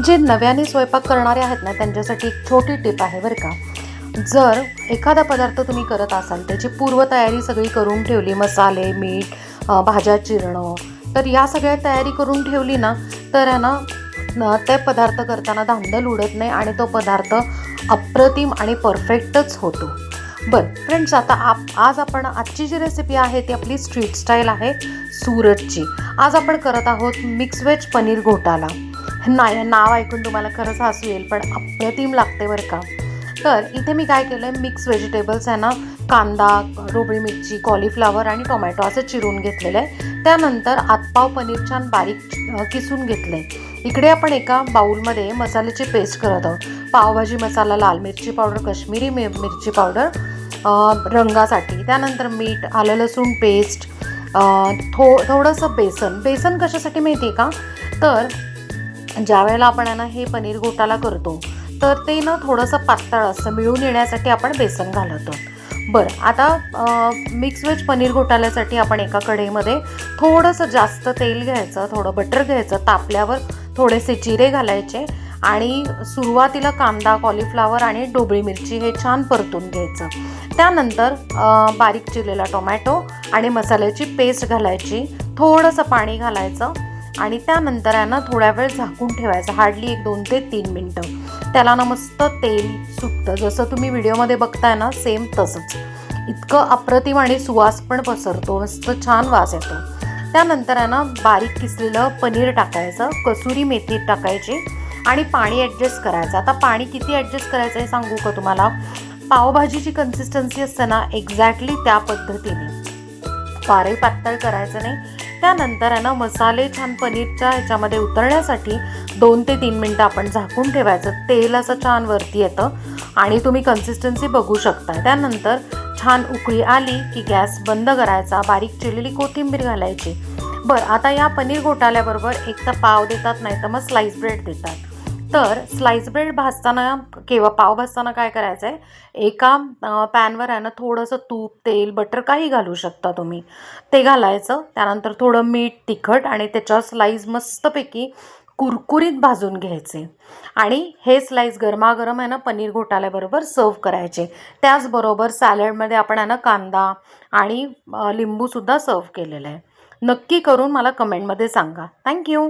जे नव्याने स्वयंपाक करणारे आहेत ना त्यांच्यासाठी एक छोटी टिप आहे बरं का. जर एखादा पदार्थ तुम्ही करत असाल त्याची पूर्वतयारी सगळी करून ठेवली, मसाले, मीठ, भाज्या चिरणं, तर या सगळ्या तयारी करून ठेवली ना तर आहे ना ते पदार्थ करताना धांदल उडत नाही आणि तो पदार्थ अप्रतिम आणि परफेक्टच होतो. बरं फ्रेंड्स, आता आज आपण आजची जी रेसिपी आहे ती आपली स्ट्रीट स्टाईल आहे सुरतची. आज आपण करत आहोत मिक्स व्हेज पनीर घोटाला. नाही, नाव ऐकून तुम्हाला खरंच हसू येईल पण अप्रतिम लागते बरं का. तर इथे मी काय केलं आहे, मिक्स व्हेजिटेबल्स आहे ना, कांदा, ढोबळी मिरची, कॉलीफ्लावर आणि टोमॅटो असे चिरून घेतलेलं आहे. त्यानंतर आतपाव पनीर छान बारीक किसून घेतलं आहे. इकडे आपण एका बाऊलमध्ये मसाल्याची पेस्ट करत आहोत. पावभाजी मसाला, लाल मिरची पावडर, काश्मीरी मिरची पावडर रंगासाठी, त्यानंतर मीठ, आलं लसूण पेस्ट, थोडंसं बेसन कशासाठी माहिती आहे का, तर ज्या वेळेला आपण ना हे पनीर घोटाला करतो तर ते ना थोडंसं पातळ असं मिळून येण्यासाठी आपण बेसन घालतो. बरं, आता मिक्स व्हेज पनीर घोटाल्यासाठी आपण एका कढईमध्ये थोडंसं जास्त तेल घ्यायचं, थोडं बटर घ्यायचं, तापल्यावर थोडेसे जिरे घालायचे आणि सुरुवातीला कांदा, कॉलीफ्लावर आणि ढोबळी मिरची हे छान परतून घ्यायचं. त्यानंतर बारीक चिरलेला टोमॅटो आणि मसाल्याची पेस्ट घालायची, थोडंसं पाणी घालायचं आणि त्यानंतर आहे ना थोड्या वेळ झाकून ठेवायचं, हार्डली 2 ते 3 मिनटं. त्याला ना मस्त तेल सुटतं, जसं तुम्ही व्हिडिओमध्ये बघताय ना सेम तसंच. इतकं अप्रतिम आणि सुवास पण पसरतो, मस्त छान वास येतो. त्यानंतर आहे ना बारीक किसलेलं पनीर टाकायचं, कसुरी मेथी टाकायची आणि पाणी ॲडजस्ट करायचं. आता पाणी किती ॲडजस्ट करायचं हे सांगू का तुम्हाला. पावभाजीची कन्सिस्टन्सी असते ना एक्झॅक्टली त्या पद्धतीने, फारही पातळ करायचं नाही. त्यानंतर आहे ना मसाले छान पनीरच्या ह्याच्यामध्ये उतरण्यासाठी 2 ते 3 मिनटं आपण झाकून ठेवायचं. तेल असं छान वरती येतं आणि तुम्ही कन्सिस्टन्सी बघू शकता. त्यानंतर छान उकळी आली की गॅस बंद करायचा, बारीक चिरलेली कोथिंबीर घालायची. बरं, आता या पनीर घोटाल्याबरोबर एक तर पाव देतात, नाही तर मग स्लाइस ब्रेड देतात. तर स्लाइस ब्रेड भाजताना किंवा पाव भाजताना काय करायचं आहे, एका पॅनवर आहे ना थोडंसं तूप, तेल, बटर काही घालू शकता तुम्ही, ते घालायचं. त्यानंतर थोडं मीठ, तिखट आणि त्याच्यावर स्लाइस मस्तपैकी कुरकुरीत भाजून घ्यायचे आणि हे स्लाइस गरमागरम आहे ना पनीर घोटाल्याबरोबर सर्व करायचे. त्याचबरोबर सॅलडमध्ये आपण आहे ना कांदा आणि लिंबूसुद्धा सर्व केलेलं आहे. नक्की करून मला कमेंटमध्ये सांगा. थँक्यू.